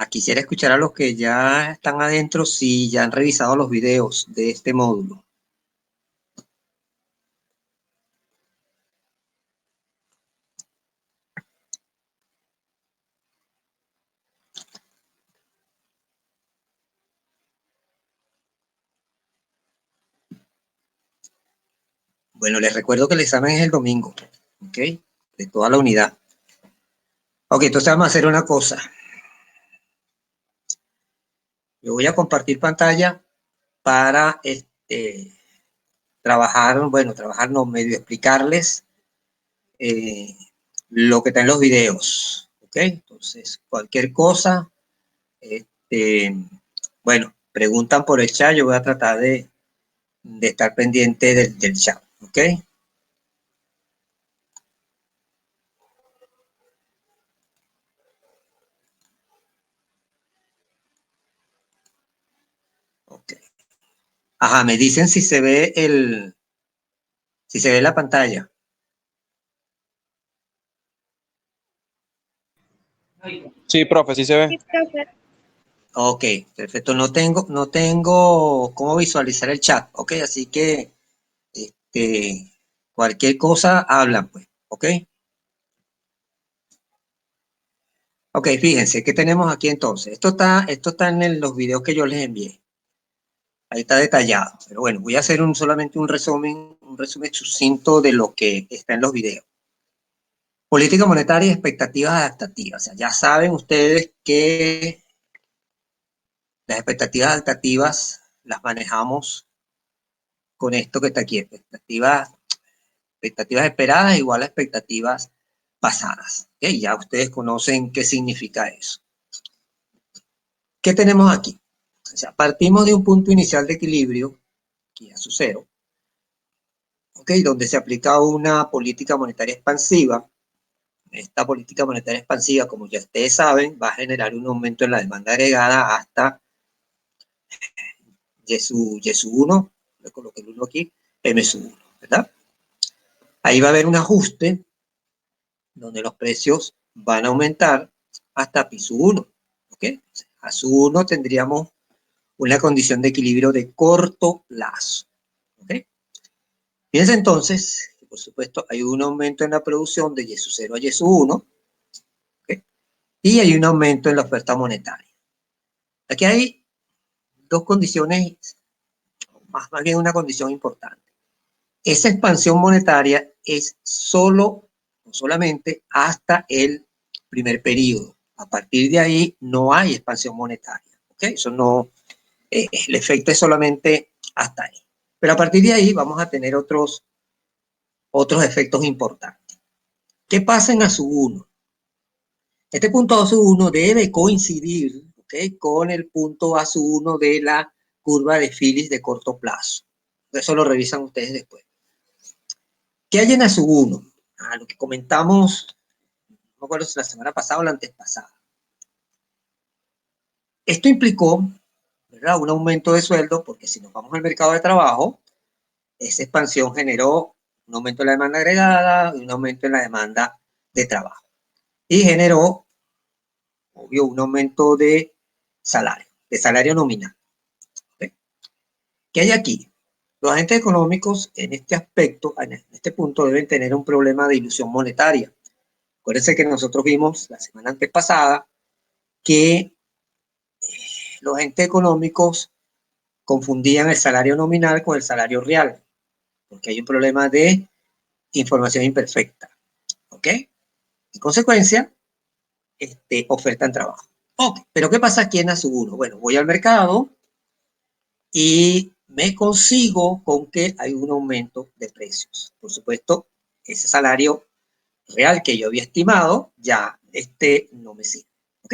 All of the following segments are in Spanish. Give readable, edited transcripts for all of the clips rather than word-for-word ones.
Quisiera escuchar a los que ya están adentro si ya han revisado los videos de este módulo. Bueno, les recuerdo que el examen es el domingo, ¿ok? De toda la unidad. Ok, entonces vamos a hacer una cosa. Yo voy a compartir pantalla para trabajar, no, medio explicarles lo que está en los videos, ¿ok? Entonces, cualquier cosa, preguntan por el chat, yo voy a tratar de estar pendiente del chat, ¿ok? Ok. Ajá, me dicen si se ve la pantalla. Sí, profe, sí se ve. Ok, perfecto. No tengo cómo visualizar el chat, ok, así que cualquier cosa hablan, pues, ok. Ok, fíjense, ¿qué tenemos aquí entonces? Esto está en los videos que yo les envié. Ahí está detallado. Pero bueno, voy a hacer solamente un resumen sucinto de lo que está en los videos. Política monetaria y expectativas adaptativas. O sea, ya saben ustedes que las expectativas adaptativas las manejamos con esto que está aquí. Expectativas esperadas igual a expectativas pasadas. ¿Okay? Ya ustedes conocen qué significa eso. ¿Qué tenemos aquí? O sea, partimos de un punto inicial de equilibrio, aquí a su cero, ¿okay? Donde se aplica una política monetaria expansiva. Esta política monetaria expansiva, como ya ustedes saben, va a generar un aumento en la demanda agregada hasta Y sub 1, le coloqué el 1 aquí, M sub 1, ¿verdad? Ahí va a haber un ajuste donde los precios van a aumentar hasta pi sub 1, ¿ok? A sub 1 tendríamos una condición de equilibrio de corto plazo, ¿ok? Fíjense entonces que, por supuesto, hay un aumento en la producción de Y sub 0 a Y sub 1, ¿ok? Y hay un aumento en la oferta monetaria. Aquí hay dos condiciones, más bien una condición importante. Esa expansión monetaria es solamente hasta el primer periodo. A partir de ahí no hay expansión monetaria. ¿Okay? Eso no, el efecto es solamente hasta ahí. Pero a partir de ahí vamos a tener otros efectos importantes. ¿Qué pasa en A sub 1? Este punto A sub 1 debe coincidir, ¿okay? Con el punto A sub 1 de la curva de Phillips de corto plazo. Eso lo revisan ustedes después. ¿Qué hay en A sub 1? Lo que comentamos, no me acuerdo si la semana pasada o la antes pasada. Esto implicó, ¿verdad?, un aumento de sueldo, porque si nos vamos al mercado de trabajo, esa expansión generó un aumento en la demanda agregada y un aumento en la demanda de trabajo. Y generó, obvio, un aumento de salario nominal. ¿Okay? ¿Qué hay aquí? Los agentes económicos en este aspecto, en este punto, deben tener un problema de ilusión monetaria. Acuérdense que nosotros vimos la semana antepasada que los agentes económicos confundían el salario nominal con el salario real, porque hay un problema de información imperfecta. ¿Ok? En consecuencia, ofertan trabajo. Ok, pero ¿qué pasa aquí en A sub 1? Bueno, voy al mercado y me consigo con que hay un aumento de precios. Por supuesto, ese salario real que yo había estimado, ya no me sirve. ¿Ok?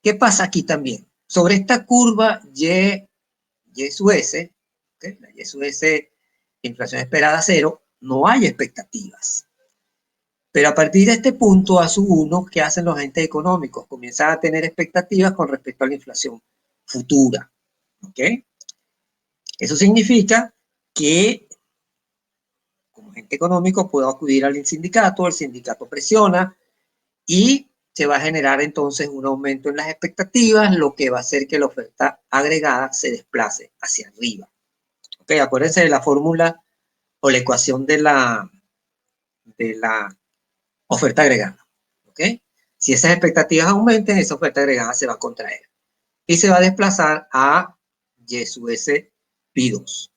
¿Qué pasa aquí también? Sobre esta curva Y sub S, ¿okay? La Y sub S, inflación esperada cero, no hay expectativas. Pero a partir de este punto, A sub 1, ¿qué hacen los agentes económicos? Comienzan a tener expectativas con respecto a la inflación futura. ¿Ok? Eso significa que como agente económico puedo acudir al sindicato, el sindicato presiona y se va a generar entonces un aumento en las expectativas, lo que va a hacer que la oferta agregada se desplace hacia arriba. Ok, acuérdense de la fórmula o la ecuación de la oferta agregada. Ok, si esas expectativas aumenten, esa oferta agregada se va a contraer y se va a desplazar a Y sub S pi 2.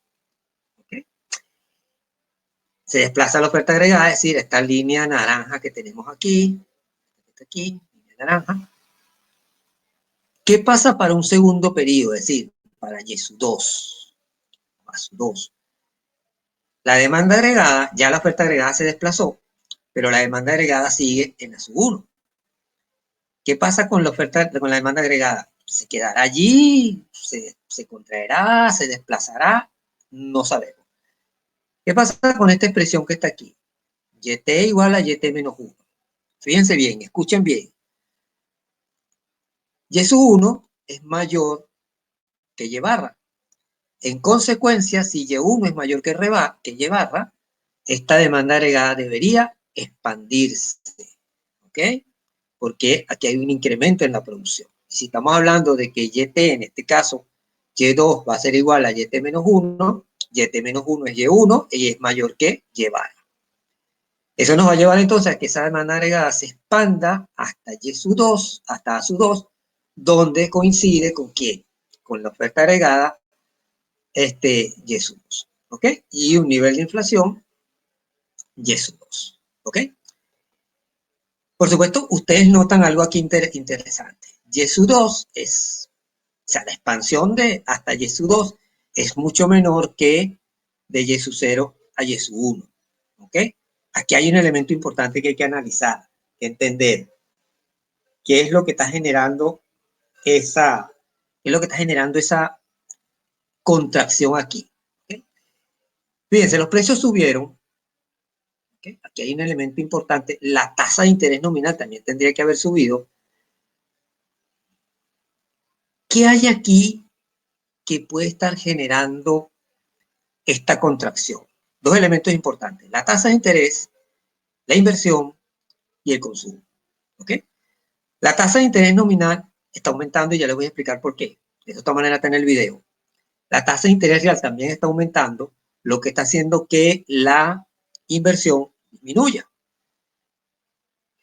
¿Okay? Se desplaza la oferta agregada, es decir, esta línea naranja que tenemos aquí, línea naranja. ¿Qué pasa para un segundo periodo? Es decir, para Y sub 2. La demanda agregada, ya la oferta agregada se desplazó, pero la demanda agregada sigue en la sub 1. ¿Qué pasa con la oferta, con la demanda agregada? ¿Se quedará allí? ¿Se contraerá? ¿Se desplazará? No sabemos. ¿Qué pasa con esta expresión que está aquí? YT igual a YT menos 1. Fíjense bien, escuchen bien. Y sub 1 es mayor que Y barra. En consecuencia, si Y1 es mayor que Y barra, esta demanda agregada debería expandirse. ¿Ok? Porque aquí hay un incremento en la producción. Y si estamos hablando de que YT, en este caso, Y2 va a ser igual a YT menos 1, YT menos 1 es Y1 y es mayor que Y barra. Eso nos va a llevar entonces a que esa demanda agregada se expanda hasta Y sub 2, hasta A sub 2, donde coincide con quién, con la oferta agregada, Y sub 2, ¿ok? Y un nivel de inflación, Y sub 2, ¿ok? Por supuesto, ustedes notan algo aquí interesante. Y sub 2 es, o sea, la expansión de hasta Y sub 2 es mucho menor que de Y sub 0 a Y sub 1, ¿ok? Aquí hay un elemento importante que hay que analizar, que entender. ¿Qué es lo que está generando esa contracción aquí? ¿Okay? Fíjense, los precios subieron. ¿Okay? Aquí hay un elemento importante. La tasa de interés nominal también tendría que haber subido. ¿Qué hay aquí que puede estar generando esta contracción? Dos elementos importantes. La tasa de interés, la inversión y el consumo. ¿Okay? La tasa de interés nominal está aumentando y ya les voy a explicar por qué. De esta manera está en el video. La tasa de interés real también está aumentando, lo que está haciendo que la inversión disminuya.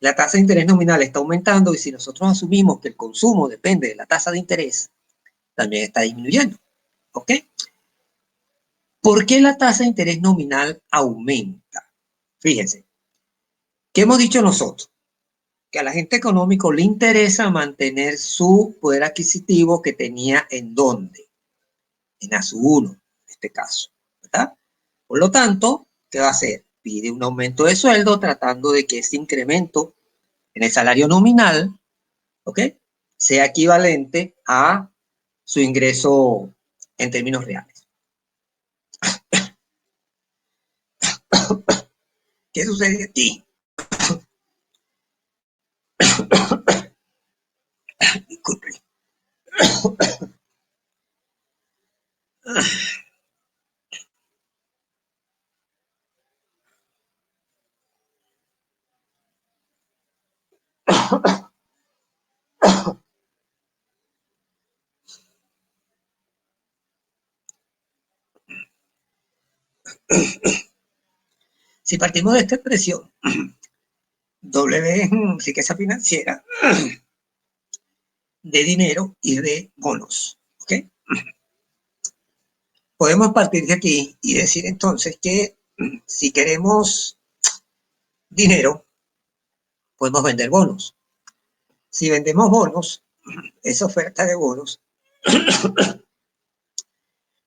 La tasa de interés nominal está aumentando y si nosotros asumimos que el consumo depende de la tasa de interés, también está disminuyendo. ¿Ok? ¿Por qué la tasa de interés nominal aumenta? Fíjense, ¿qué hemos dicho nosotros? Que al agente económico le interesa mantener su poder adquisitivo que tenía en ¿dónde? En ASU1, en este caso, ¿verdad? Por lo tanto, ¿qué va a hacer? Pide un aumento de sueldo tratando de que ese incremento en el salario nominal, ¿ok?, sea equivalente a su ingreso en términos reales. ¿Qué sucede aquí? Disculpen. Si partimos de esta expresión, W es riqueza financiera de dinero y de bonos, ¿ok? Podemos partir de aquí y decir entonces que si queremos dinero, podemos vender bonos. Si vendemos bonos, esa oferta de bonos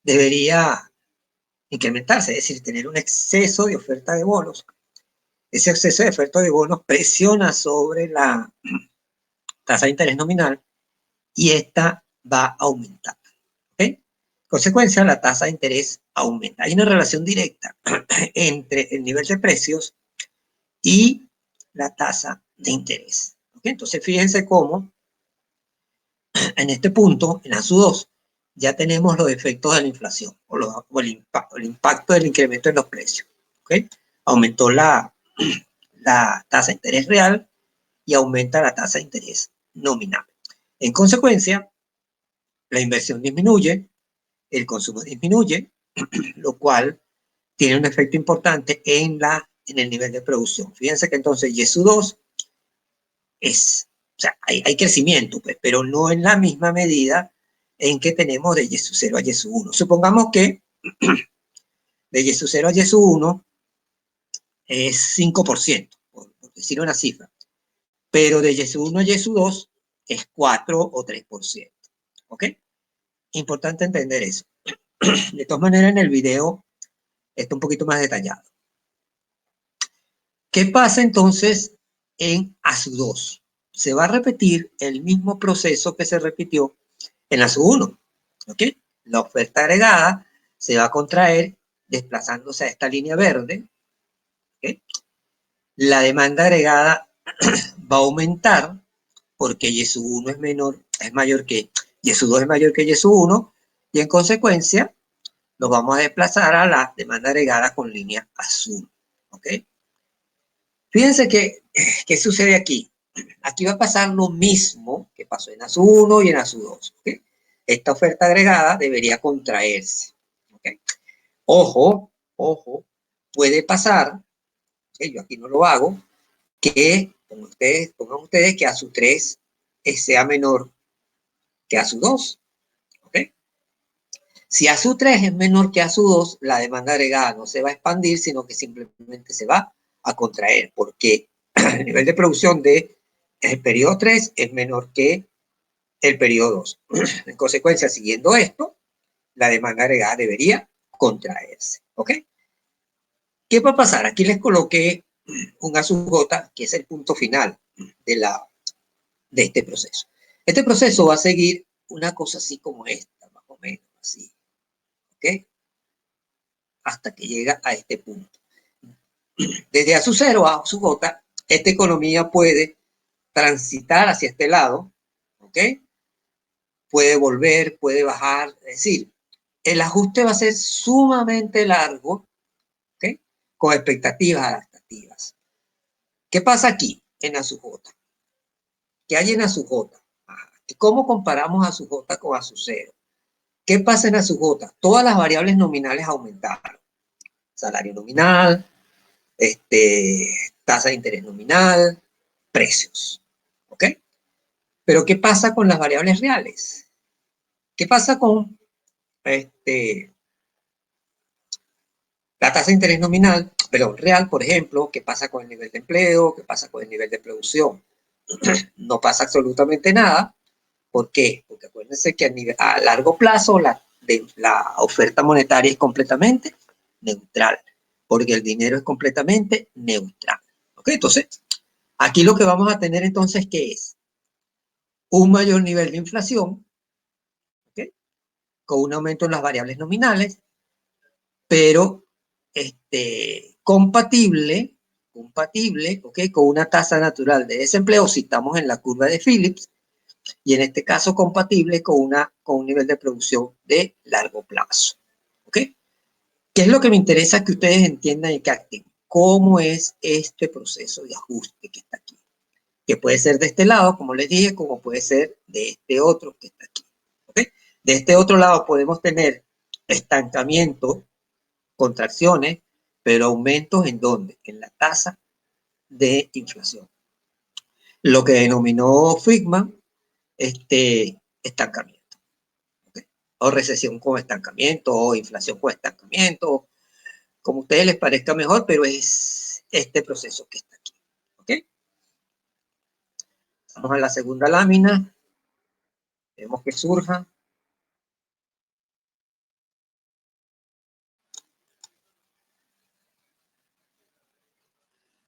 debería incrementarse, es decir, tener un exceso de oferta de bonos. Ese exceso de oferta de bonos presiona sobre la tasa de interés nominal y esta va a aumentar. ¿Okay? En consecuencia, la tasa de interés aumenta. Hay una relación directa entre el nivel de precios y la tasa de interés. ¿Okay? Entonces, fíjense cómo en este punto, en ASU 2, ya tenemos los efectos de la inflación o el impacto del incremento en los precios. ¿Okay? Aumentó la tasa de interés real y aumenta la tasa de interés nominal. En consecuencia, la inversión disminuye, el consumo disminuye, lo cual tiene un efecto importante en el nivel de producción. Fíjense que entonces Y sub 2 o sea, hay crecimiento, pues, pero no en la misma medida en que tenemos de Y sub 0 a Y sub 1. Supongamos que de Y sub 0 a Y sub 1 es 5%, por decir una cifra, pero de Y sub 1 a Y sub 2 es 4 o 3%. ¿Ok? Importante entender eso. De todas maneras, en el video está un poquito más detallado. ¿Qué pasa entonces en A sub 2? Se va a repetir el mismo proceso que se repitió en A sub 1. ¿Ok? La oferta agregada se va a contraer desplazándose a esta línea verde. ¿Ok? La demanda agregada va a aumentar porque Y sub 1 es mayor que Y sub 2 es mayor que Y sub 1 y en consecuencia nos vamos a desplazar a la demanda agregada con línea azul. ¿Ok? Fíjense ¿qué sucede aquí? Aquí va a pasar lo mismo que pasó en A sub 1 y en A sub 2. ¿Okay? Esta oferta agregada debería contraerse. ¿Okay? Ojo, puede pasar, ¿okay? Yo aquí no lo hago, que pongan ustedes que A sub 3 sea menor que A sub 2. ¿Okay? Si A sub 3 es menor que A sub 2, la demanda agregada no se va a expandir, sino que simplemente se va a contraer, porque el nivel de producción del periodo 3 es menor que el periodo 2. En consecuencia, siguiendo esto, la demanda agregada debería contraerse. ¿Ok? ¿Qué va a pasar? Aquí les coloqué un A sub J, que es el punto final de este proceso. Este proceso va a seguir una cosa así como esta, más o menos así. ¿Ok? Hasta que llega a este punto. Desde A sub 0 a A sub J, esta economía puede transitar hacia este lado, ¿ok? Puede volver, puede bajar, es decir, el ajuste va a ser sumamente largo, ¿ok? Con expectativas adaptativas. ¿Qué pasa aquí en A sub J? ¿Qué hay en A sub J? ¿Cómo comparamos A sub J con A sub 0? ¿Qué pasa en A sub J? Todas las variables nominales aumentaron. Salario nominal, tasa de interés nominal, precios. ¿Ok? Pero ¿qué pasa con las variables reales? ¿Qué pasa con la tasa de interés nominal, pero real, por ejemplo? ¿Qué pasa con el nivel de empleo? ¿Qué pasa con el nivel de producción? No pasa absolutamente nada. ¿Por qué? Porque acuérdense que a largo plazo la oferta monetaria es completamente neutral, porque el dinero es completamente neutral. ¿Ok? Entonces, aquí lo que vamos a tener entonces, ¿qué es? Un mayor nivel de inflación, ¿ok? Con un aumento en las variables nominales, pero compatible, ¿okay? Con una tasa natural de desempleo, si estamos en la curva de Phillips, y en este caso compatible con un nivel de producción de largo plazo. ¿Okay? ¿Qué es lo que me interesa que ustedes entiendan y capten? ¿Cómo es este proceso de ajuste que está aquí? Que puede ser de este lado, como les dije, como puede ser de este otro que está aquí. ¿Okay? De este otro lado podemos tener estancamiento, contracciones, pero aumentos ¿en dónde? En la tasa de inflación. Lo que denominó Friedman estancamiento. ¿Okay? O recesión con estancamiento, o inflación con estancamiento, como a ustedes les parezca mejor, pero es este proceso que está aquí. ¿Ok? Vamos a la segunda lámina. Vemos que surja.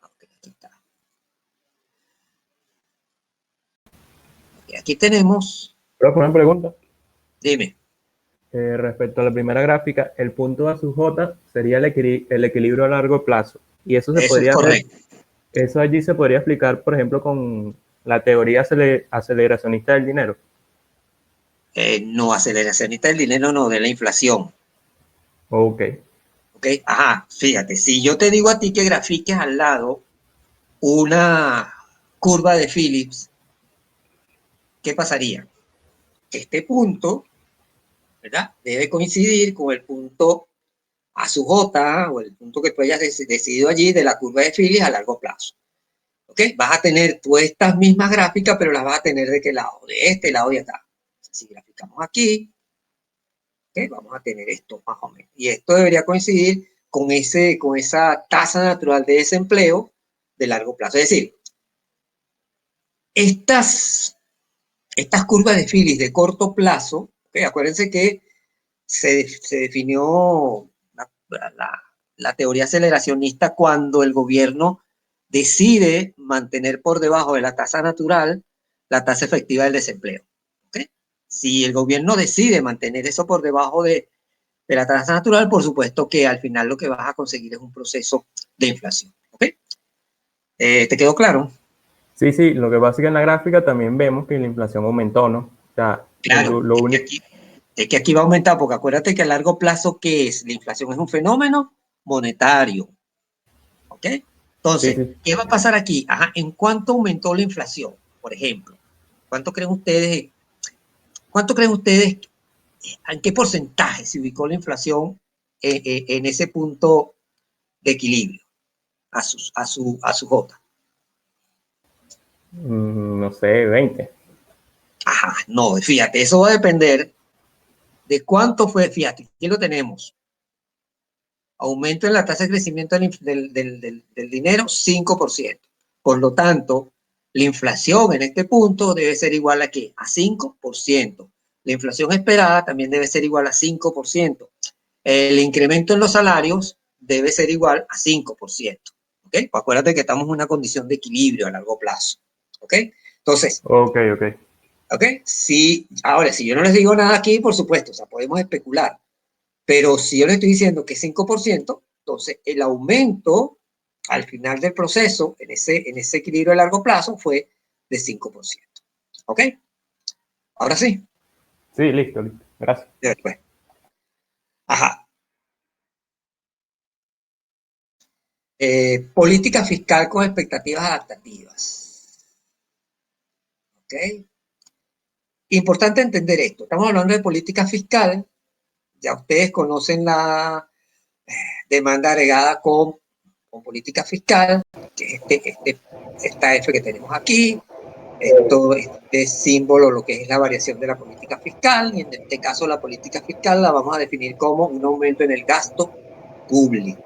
Okay, aquí está. Okay, aquí tenemos. ¿Puedo poner una pregunta? Dime. Respecto a la primera gráfica, el punto A sub J sería el equilibrio a largo plazo. Y eso se Eso es podría correcto. eso allí se podría explicar, por ejemplo, con la teoría aceleracionista del dinero. No, aceleracionista del dinero, no, de la inflación. Ok. ¿Ok? Ajá, fíjate, si yo te digo a ti que grafiques al lado una curva de Phillips, ¿qué pasaría? Este punto, ¿verdad?, debe coincidir con el punto A sub J, o el punto que tú hayas decidido allí de la curva de Phillips a largo plazo. ¿Ok? Vas a tener tú estas mismas gráficas, pero las vas a tener ¿de qué lado? De este lado y acá. Si graficamos aquí, ¿ok?, vamos a tener esto más o menos. Y esto debería coincidir con esa tasa natural de desempleo de largo plazo. Es decir, estas curvas de Phillips de corto plazo, ¿okay?, acuérdense que se definió la teoría aceleracionista cuando el gobierno decide mantener por debajo de la tasa natural la tasa efectiva del desempleo. ¿Okay? Si el gobierno decide mantener eso por debajo de la tasa natural, por supuesto que al final lo que vas a conseguir es un proceso de inflación. ¿Okay? ¿Te quedó claro? Sí, sí, lo que pasa es que en la gráfica también vemos que la inflación aumentó, ¿no? O sea, Claro, lo único... es que aquí va a aumentar, porque acuérdate que a largo plazo, ¿qué es? La inflación es un fenómeno monetario. ¿Ok? Sí, Entonces, sí. ¿qué va a pasar aquí? Ajá, ¿en cuánto aumentó la inflación? Por ejemplo, ¿cuánto creen ustedes, en qué porcentaje se ubicó la inflación en ese punto de equilibrio a su J? No sé, 20. Ajá, no, fíjate, eso va a depender de cuánto fue, fíjate, aquí lo tenemos. Aumento en la tasa de crecimiento del dinero, 5%. Por lo tanto, la inflación en este punto debe ser igual a ¿qué? A 5%. La inflación esperada también debe ser igual a 5%. El incremento en los salarios debe ser igual a 5%. ¿Ok? Pues acuérdate que estamos en una condición de equilibrio a largo plazo. ¿Ok? Entonces, Ok. ¿ok? Ahora, si yo no les digo nada aquí, por supuesto, o sea, podemos especular. Pero si yo le estoy diciendo que es 5%, entonces el aumento al final del proceso, en ese equilibrio a largo plazo, fue de 5%. ¿Ok? Ahora sí. Sí, listo. Gracias. Después. Ajá. Política fiscal con expectativas adaptativas. ¿Ok? Importante entender esto. Estamos hablando de política fiscal. Ya ustedes conocen la demanda agregada con política fiscal, que es esta F que tenemos aquí. Esto, este símbolo, lo que es la variación de la política fiscal, y en este caso la política fiscal la vamos a definir como un aumento en el gasto público.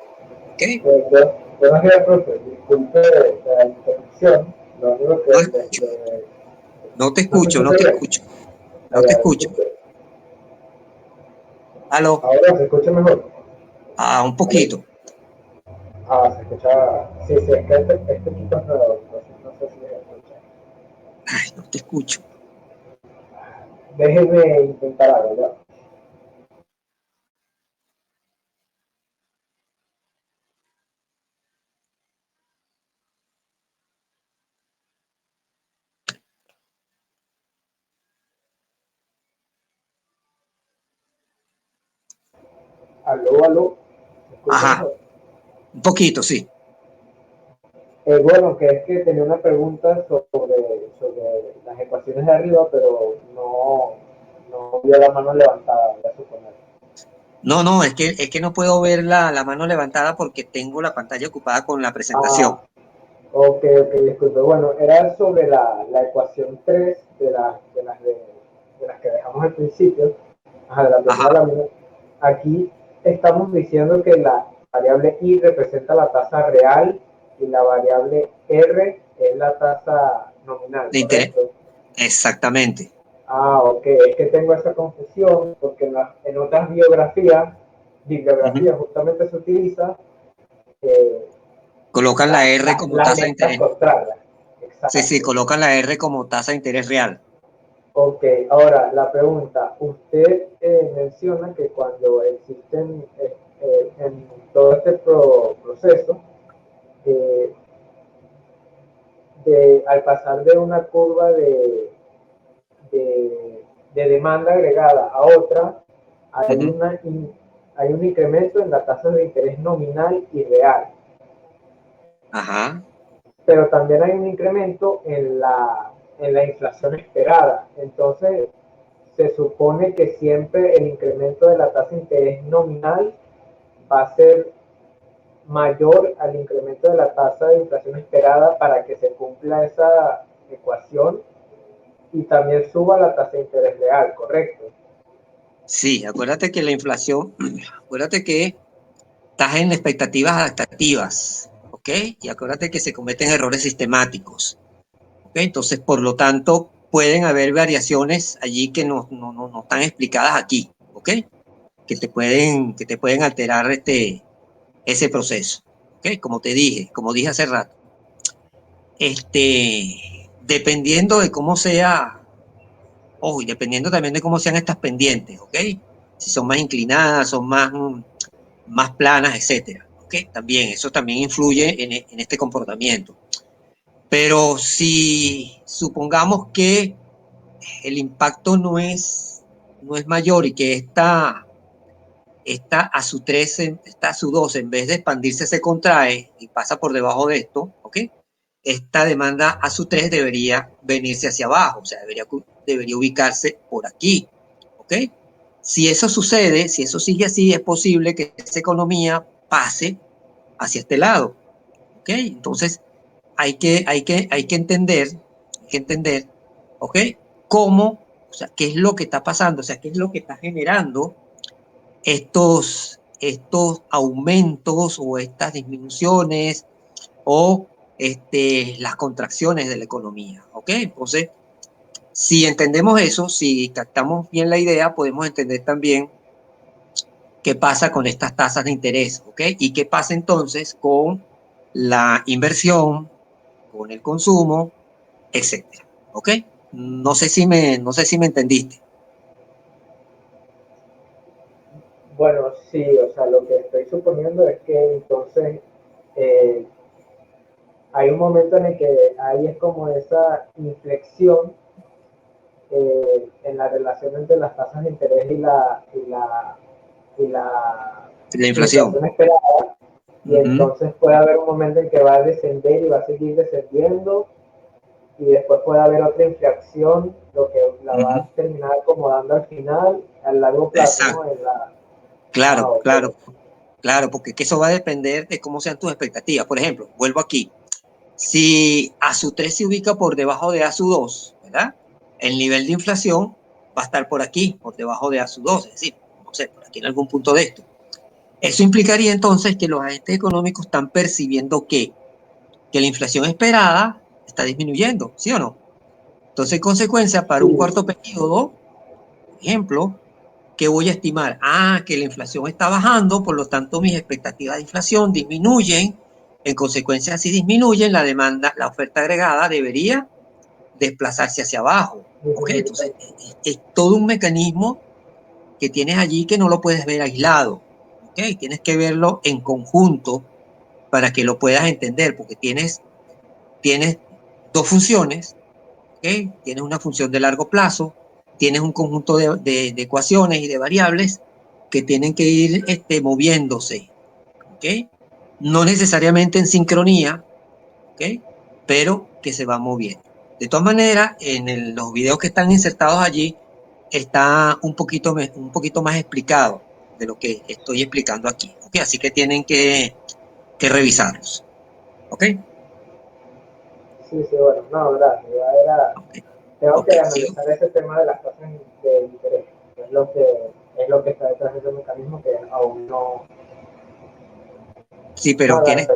¿Ok? Buenos días, profe. Disculpe la interrupción. Lo único que No escucho, no te ¿no se escucho, no escucha te bien? escucho, no te Allá, escucho. disculpe. ¿Aló? Ahora se escucha mejor. Un poquito. Se escucha. Sí, sí, es que este equipo es nuevo. No sé si se escucha. Ay, no te escucho. Déjeme intentar algo, ¿ya? Aló. ¿Se escucha Ajá, mejor? un poquito, sí. Bueno, que es que tenía una pregunta sobre las ecuaciones de arriba, pero no vi la mano levantada, voy a suponer. No, es que no puedo ver la mano levantada porque tengo la pantalla ocupada con la presentación. Ah, ok, disculpe. Bueno, era sobre la ecuación 3 de las que dejamos al principio, de la primera Ajá, lámina. Aquí estamos diciendo que la variable I representa la tasa real y la variable R es la tasa nominal, de interés. ¿correcto? Exactamente. Ok, es que tengo esa confusión porque en otras bibliografías Ujú. justamente se utiliza eh, Colocan la R como las tasa de letras interés. contrarias. Sí, Exacto. colocan la R como tasa de interés real. Ok, ahora la pregunta. Usted menciona que cuando existen en todo este proceso, eh, al pasar de una curva de demanda agregada a otra, hay, Ujú. una, hay un incremento en la tasa de interés nominal y real. Ajá. pero también hay un incremento en la inflación esperada. Entonces, se supone que siempre el incremento de la tasa de interés nominal va a ser mayor al incremento de la tasa de inflación esperada para que se cumpla esa ecuación y también suba la tasa de interés real, ¿correcto? Sí, acuérdate que la inflación, acuérdate que estás en expectativas adaptativas, ¿ok? Y acuérdate que se cometen errores sistemáticos, ¿ok? Entonces, por lo tanto, pueden haber variaciones allí que no están explicadas aquí, ¿ok? Que te pueden alterar ese proceso, ¿ok? Como te dije, como dije hace rato, dependiendo de cómo sea, ojo, y dependiendo también de cómo sean estas pendientes, ¿ok? Si son más inclinadas, son más planas, etcétera. ¿Okay? También, eso también influye en este comportamiento. Pero si supongamos que el impacto no es mayor y que esta a su 3, esta a su 2, en vez de expandirse, se contrae y pasa por debajo de esto, ¿ok? Esta demanda a su 3 debería venirse hacia abajo, o sea, debería ubicarse por aquí, ¿ok? Si eso sucede, si eso sigue así, es posible que esa economía pase hacia este lado, ¿ok? Entonces, hay que entender, ¿ok? Cómo, o sea, qué es lo que está pasando, o sea, qué es lo que está generando estos aumentos o estas disminuciones o las contracciones de la economía, ¿ok? Entonces, si entendemos eso, si captamos bien la idea, podemos entender también qué pasa con estas tasas de interés, ¿ok? Y qué pasa entonces con la inversión, con el consumo, etcétera, ¿ok? No sé si me entendiste. Bueno, sí, o sea, lo que estoy suponiendo es que entonces eh, hay un momento en el que ahí es como esa inflexión en la relación entre las tasas de interés y la La inflación. inflación esperada, y Uh-huh. entonces puede haber un momento en que va a descender y va a seguir descendiendo, y después puede haber otra inflación, lo que la va Uh-huh. a terminar acomodando al final, a largo plazo, ¿no? Exacto. Claro, Okay. claro, claro, porque que eso va a depender de cómo sean tus expectativas. Por ejemplo, vuelvo aquí. Si a su 3 se ubica por debajo de a su 2, ¿verdad? El nivel de inflación va a estar por aquí, por debajo de a su 2, es decir, no sé, por aquí en algún punto de esto. Eso implicaría entonces que los agentes económicos están percibiendo que la inflación esperada está disminuyendo, ¿sí o no? Entonces, en consecuencia, para un Sí, cuarto periodo, por ejemplo, ¿qué voy a estimar? Ah, que la inflación está bajando, por lo tanto mis expectativas de inflación disminuyen. En consecuencia, si disminuyen, la demanda, la oferta agregada debería desplazarse hacia abajo. ¿Ok? Entonces, es todo un mecanismo que tienes allí que no lo puedes ver aislado. ¿Ok? Tienes que verlo en conjunto para que lo puedas entender, porque tienes dos funciones. ¿Ok? Tienes una función de largo plazo, tienes un conjunto de ecuaciones y de variables que tienen que ir moviéndose, ¿ok? No necesariamente en sincronía, ¿ok? Pero que se va moviendo. De todas maneras, los videos que están insertados allí está un poquito más explicado de lo que estoy explicando aquí, ¿ok? Así que tienen que revisarlos, ¿ok? sí, sí, bueno, no, gracias, ya era, Ok, tengo ok, que ¿sí? analizar ese tema de las tasas de interés, es lo que está detrás de ese mecanismo que aún Sí, no lo he.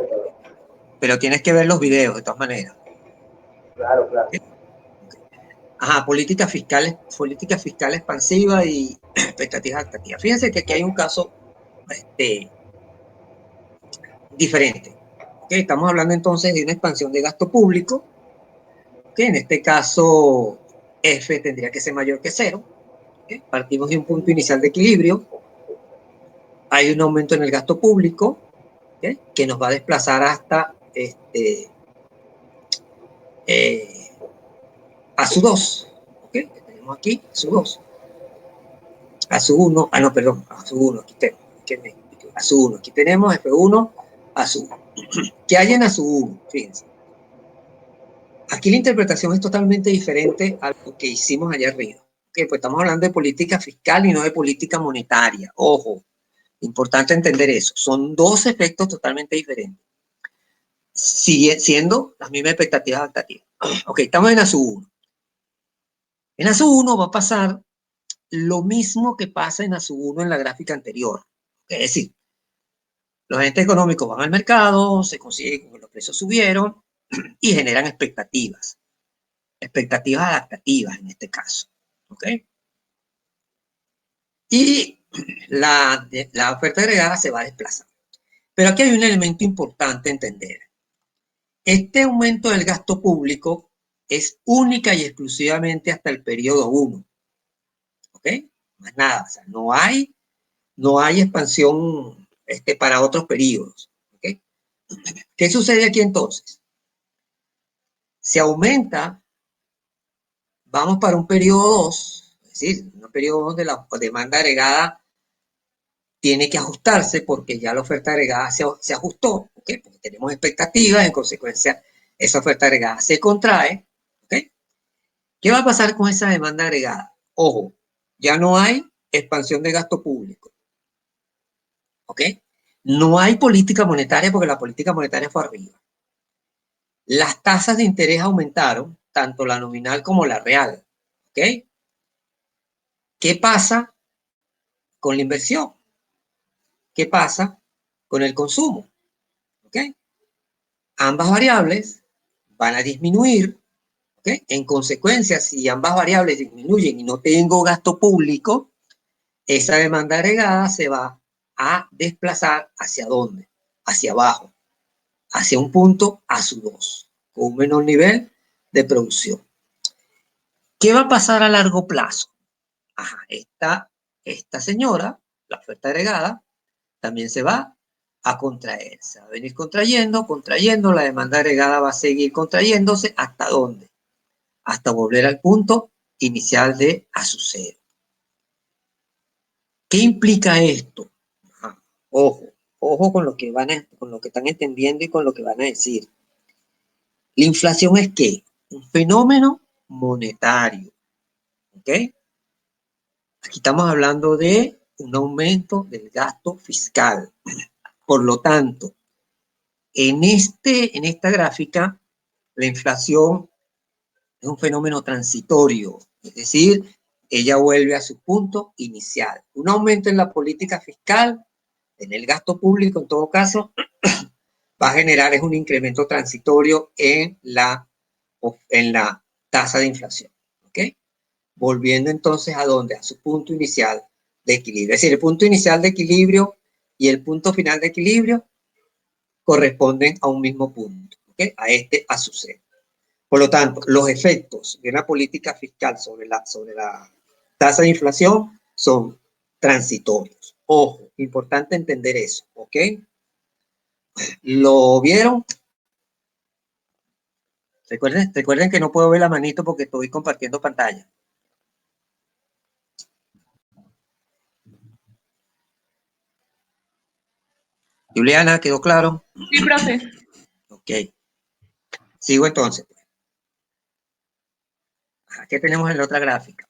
pero tienes que ver los videos de todas maneras. Claro, claro. ¿Ok? Ajá, política fiscal expansiva y expectativas adaptativas. Fíjense que aquí hay un caso este, diferente. ¿Okay? Estamos hablando entonces de una expansión de gasto público, que en este caso F tendría que ser mayor que cero. ¿Okay? Partimos de un punto inicial de equilibrio. Hay un aumento en el gasto público, ¿okay? Que nos va a desplazar hasta a su 2. ¿Okay? Que tenemos aquí a su 2. A su 1, no, perdón, a su 1, aquí tenemos, a su 1, aquí tenemos F1 a su 1. ¿Qué hay en a su 1? Fíjense. Aquí la interpretación es totalmente diferente a lo que hicimos allá arriba. Okay, pues estamos hablando de política fiscal y no de política monetaria. Ojo, importante entender eso. Son dos efectos totalmente diferentes. Sigue siendo las mismas expectativas adaptativas. Ok, estamos en ASU 1. En ASU 1 va a pasar lo mismo que pasa en ASU 1 en la gráfica anterior. Es decir, los agentes económicos van al mercado, se consigue que los precios subieron y generan expectativas. Expectativas adaptativas en este caso. ¿Ok? Y la oferta agregada se va a desplazar. Pero aquí hay un elemento importante a entender. Este aumento del gasto público es única y exclusivamente hasta el periodo 1. ¿Ok? Más nada. O sea, no hay expansión para otros periodos. ¿Ok? ¿Qué sucede aquí entonces? Se aumenta, vamos para un periodo 2, es decir, un periodo donde la demanda agregada tiene que ajustarse porque ya la oferta agregada se ajustó, ¿okay? Porque tenemos expectativas, en consecuencia, esa oferta agregada se contrae, ¿okay? ¿Qué va a pasar con esa demanda agregada? Ojo, ya no hay expansión de gasto público, ¿ok? No hay política monetaria porque la política monetaria fue arriba. Las tasas de interés aumentaron, tanto la nominal como la real, ¿ok? ¿Qué pasa con la inversión? ¿Qué pasa con el consumo? ¿Ok? Ambas variables van a disminuir. ¿Ok? En consecuencia, si ambas variables disminuyen y no tengo gasto público, esa demanda agregada se va a desplazar ¿hacia dónde? Hacia abajo, hacia un punto ASU 2, con un menor nivel de producción. ¿Qué va a pasar a largo plazo? Ajá, esta señora, la oferta agregada, también se va a contraer. Se va a venir contrayendo, la demanda agregada va a seguir contrayéndose. ¿Hasta dónde? Hasta volver al punto inicial de ASU 0. ¿Qué implica esto? Ajá, ojo con lo que están entendiendo y con lo que van a decir. La inflación es ¿qué? Un fenómeno monetario. ¿Ok? Aquí estamos hablando de un aumento del gasto fiscal. Por lo tanto, en esta gráfica, la inflación es un fenómeno transitorio, es decir, ella vuelve a su punto inicial. Un aumento en la política fiscal, en el gasto público en todo caso, va a generar un incremento transitorio en la tasa de inflación. ¿Ok? Volviendo entonces a dónde? A su punto inicial de equilibrio. Es decir, el punto inicial de equilibrio y el punto final de equilibrio corresponden a un mismo punto, ¿okay? A su cero. Por lo tanto, los efectos de una política fiscal sobre la tasa de inflación son transitorios. Ojo, importante entender eso, ¿ok? ¿Lo vieron? Recuerden que no puedo ver la manito porque estoy compartiendo pantalla. Juliana, ¿quedó claro? Sí, profe. Ok. Sigo entonces. ¿Qué tenemos en la otra gráfica?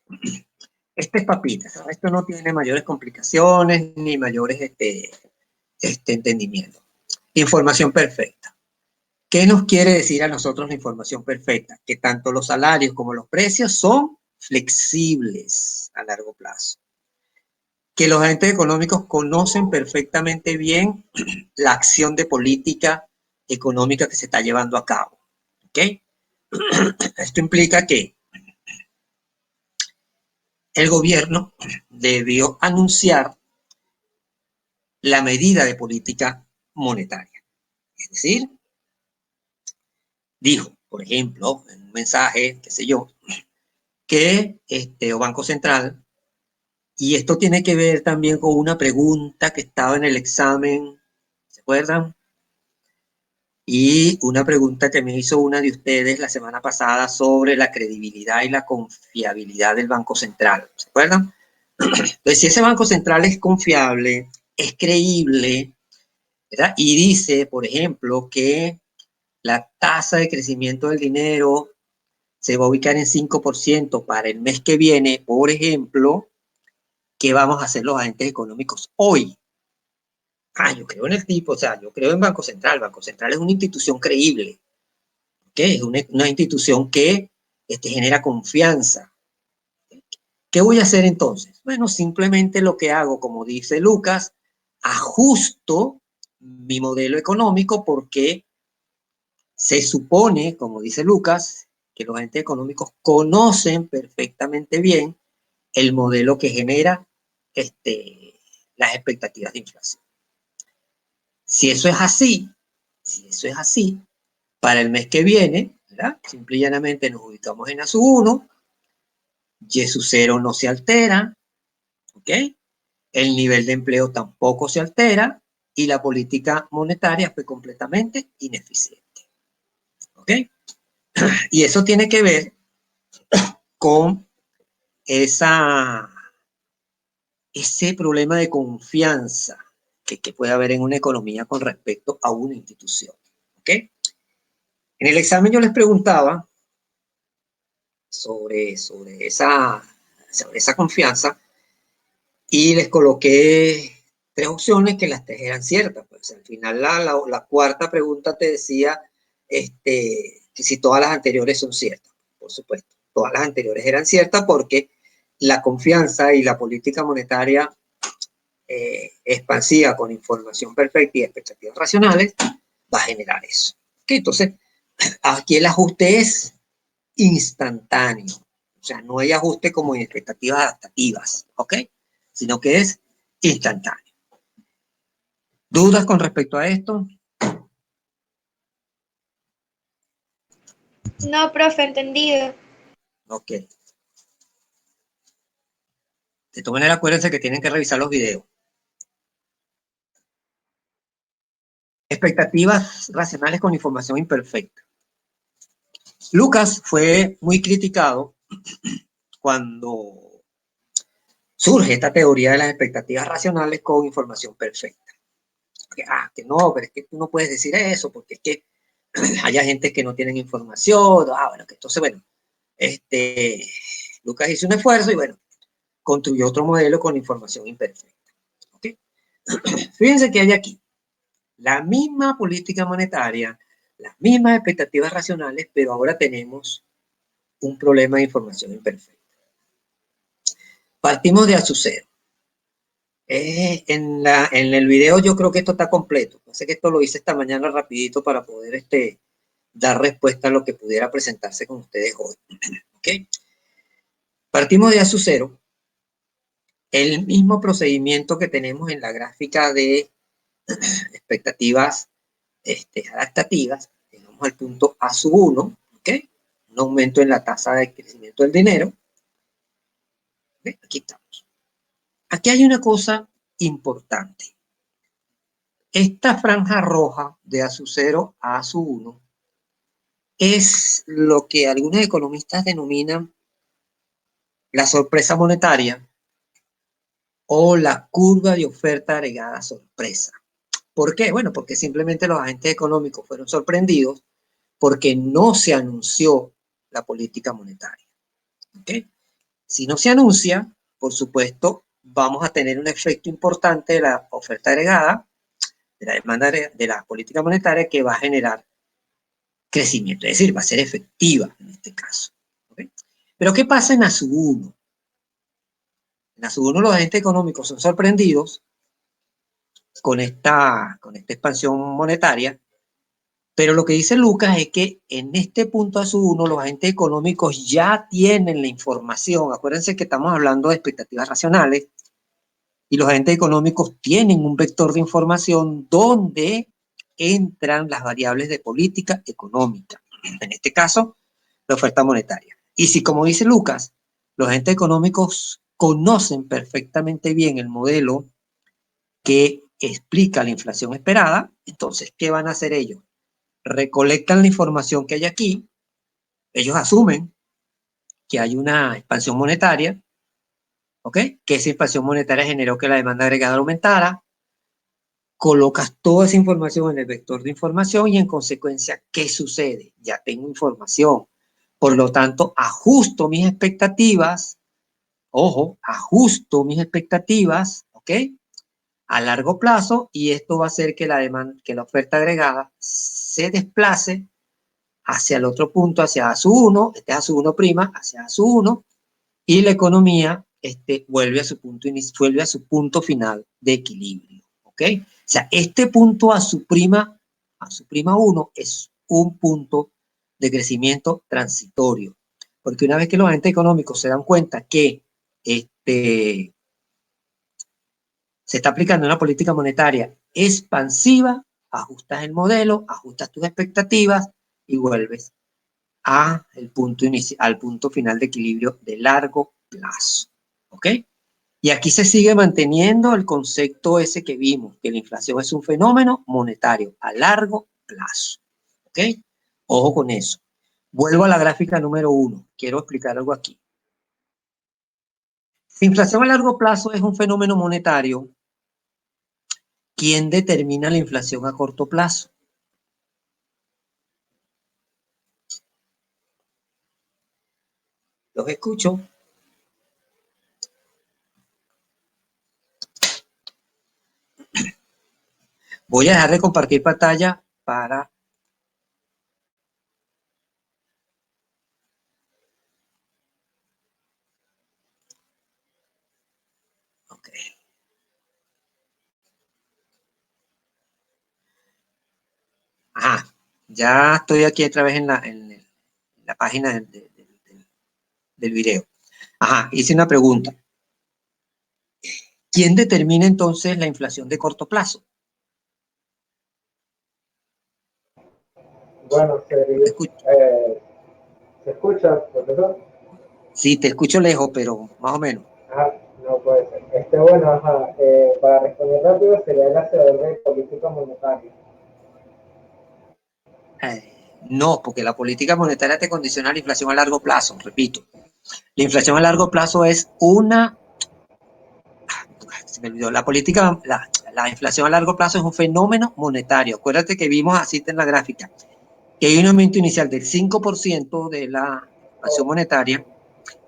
Este es papita, ¿sabes? Esto no tiene mayores complicaciones ni mayores entendimiento. Información perfecta. ¿Qué nos quiere decir a nosotros la información perfecta? Que tanto los salarios como los precios son flexibles a largo plazo. Que los agentes económicos conocen perfectamente bien la acción de política económica que se está llevando a cabo. ¿Ok? Esto implica que el gobierno debió anunciar la medida de política monetaria. Es decir, dijo, por ejemplo, en un mensaje, qué sé yo, que o Banco Central, y esto tiene que ver también con una pregunta que estaba en el examen, ¿se acuerdan? Y una pregunta que me hizo una de ustedes la semana pasada sobre la credibilidad y la confiabilidad del Banco Central, ¿se acuerdan? Entonces, si ese Banco Central es confiable, es creíble, ¿verdad? Y dice, por ejemplo, que la tasa de crecimiento del dinero se va a ubicar en 5% para el mes que viene, por ejemplo, ¿qué vamos a hacer los agentes económicos hoy? Yo creo en el tipo, o sea, yo creo en Banco Central. Banco Central es una institución creíble, ¿ok? Es una institución que genera confianza. ¿Qué voy a hacer entonces? Bueno, simplemente lo que hago, como dice Lucas, ajusto mi modelo económico porque se supone, como dice Lucas, que los agentes económicos conocen perfectamente bien el modelo que genera las expectativas de inflación. Si eso es así, para el mes que viene, ¿verdad? Simple y llanamente nos ubicamos en A1, Y sub 0 no se altera, ¿ok? El nivel de empleo tampoco se altera y la política monetaria fue completamente ineficiente, ¿ok? Y eso tiene que ver con ese problema de confianza que puede haber en una economía con respecto a una institución, ¿ok? En el examen yo les preguntaba sobre esa confianza y les coloqué tres opciones que las tres eran ciertas. Pues al final la cuarta pregunta te decía que si todas las anteriores son ciertas. Por supuesto, todas las anteriores eran ciertas porque la confianza y la política monetaria expansiva con información perfecta y expectativas racionales va a generar eso. ¿Okay? Entonces, aquí el ajuste es instantáneo. O sea, no hay ajuste como en expectativas adaptativas, ¿ok? Sino que es instantáneo. ¿Dudas con respecto a esto? No, profe, entendido. Ok. De todas maneras, acuérdense que tienen que revisar los videos. Expectativas racionales con información imperfecta. Lucas fue muy criticado cuando surge esta teoría de las expectativas racionales con información perfecta. Que no, pero es que tú no puedes decir eso, porque es que haya gente que no tienen información. Bueno, que entonces, bueno, Lucas hizo un esfuerzo y bueno, construyó otro modelo con información imperfecta. ¿Okay? Fíjense que hay aquí la misma política monetaria, las mismas expectativas racionales, pero ahora tenemos un problema de información imperfecta. Partimos de A0. En el video yo creo que esto está completo. Sé que esto lo hice esta mañana rapidito para poder dar respuesta a lo que pudiera presentarse con ustedes hoy. ¿Okay? Partimos de A0. El mismo procedimiento que tenemos en la gráfica de expectativas adaptativas, llegamos al punto A1, ¿ok? Un aumento en la tasa de crecimiento del dinero. ¿Okay? Aquí estamos. Aquí hay una cosa importante. Esta franja roja de A0 a A1 es lo que algunos economistas denominan la sorpresa monetaria o la curva de oferta agregada sorpresa. ¿Por qué? Bueno, porque simplemente los agentes económicos fueron sorprendidos porque no se anunció la política monetaria. ¿Okay? Si no se anuncia, por supuesto, vamos a tener un efecto importante de la oferta agregada, de la demanda de la política monetaria que va a generar crecimiento, es decir, va a ser efectiva en este caso. ¿Okay? Pero ¿qué pasa en A1? En A1 los agentes económicos son sorprendidos con esta expansión monetaria, pero lo que dice Lucas es que en este punto A1 los agentes económicos ya tienen la información. Acuérdense que estamos hablando de expectativas racionales y los agentes económicos tienen un vector de información donde entran las variables de política económica. En este caso, la oferta monetaria. Y si, como dice Lucas, los agentes económicos conocen perfectamente bien el modelo que explica la inflación esperada, entonces, ¿qué van a hacer ellos? Recolectan la información que hay aquí, ellos asumen que hay una expansión monetaria, ¿ok? Que esa expansión monetaria generó que la demanda agregada aumentara, colocas toda esa información en el vector de información y en consecuencia, ¿qué sucede? Ya tengo información. Por lo tanto, ajusto mis expectativas, ojo, ajusto mis expectativas, ¿ok? A largo plazo, y esto va a hacer que la demanda, que la oferta agregada se desplace hacia el otro punto, hacia A1, este es A1', hacia A1, y la economía vuelve a su punto final de equilibrio, ¿ok? O sea, este punto a su prima 1 es un punto de crecimiento transitorio, porque una vez que los agentes económicos se dan cuenta que se está aplicando una política monetaria expansiva, ajustas el modelo, ajustas tus expectativas y vuelves al punto final de equilibrio de largo plazo. ¿Ok? Y aquí se sigue manteniendo el concepto ese que vimos, que la inflación es un fenómeno monetario a largo plazo. ¿Ok? Ojo con eso. Vuelvo a la gráfica número 1. Quiero explicar algo aquí. Si inflación a largo plazo es un fenómeno monetario, ¿quién determina la inflación a corto plazo? Los escucho. Voy a dejar de compartir pantalla para... Ok. Ajá. Ya estoy aquí otra vez en la página del video. Ajá. Hice una pregunta. ¿Quién determina entonces la inflación de corto plazo? Bueno, Te escucho. ¿se escucha, profesor? Sí, te escucho lejos, pero más o menos. Ajá, no puede ser. Bueno, ajá, para responder rápido sería el hacedor de política monetaria. No, porque la política monetaria te condiciona la inflación a largo plazo, repito. La inflación a largo plazo es se me olvidó, la inflación a largo plazo es un fenómeno monetario. Acuérdate que vimos así en la gráfica, que hay un aumento inicial del 5% de la inflación monetaria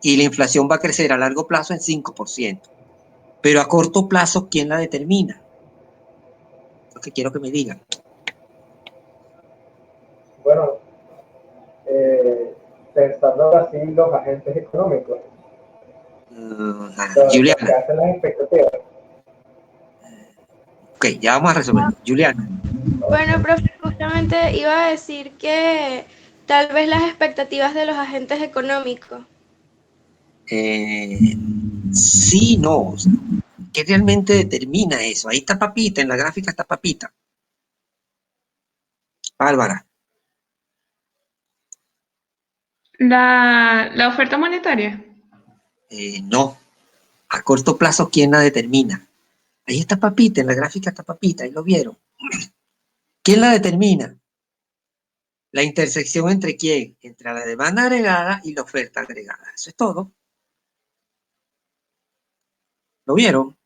y la inflación va a crecer a largo plazo en 5%. Pero a corto plazo, ¿quién la determina? Lo que quiero que me digan. Bueno, pensando así los agentes económicos, los que Juliana. hacen las expectativas. Ok, ya vamos a resolver. Juliana. Bueno, profe, justamente iba a decir que tal vez las expectativas de los agentes económicos. Sí, no. O sea, ¿qué realmente determina eso? Ahí está Papita, en la gráfica está Papita. Bárbara. La oferta monetaria. No. A corto plazo, ¿quién la determina? Ahí está Papita, en la gráfica está Papita, ahí lo vieron. ¿Quién la determina? La intersección entre quién? Entre la demanda agregada y la oferta agregada. Eso es todo. ¿Lo vieron?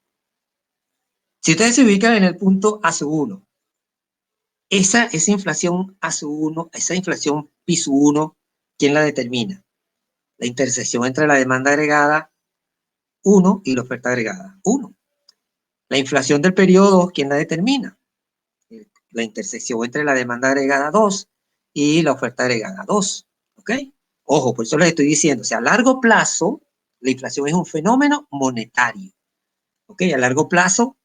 Si ustedes se ubican en el punto A1, esa inflación A1, esa inflación P1, ¿quién la determina? La intersección entre la demanda agregada 1 y la oferta agregada 1. La inflación del periodo, ¿quién la determina? La intersección entre la demanda agregada 2 y la oferta agregada 2. ¿Ok? Ojo, por eso les estoy diciendo, o sea, a largo plazo, la inflación es un fenómeno monetario. ¿Ok? A largo plazo,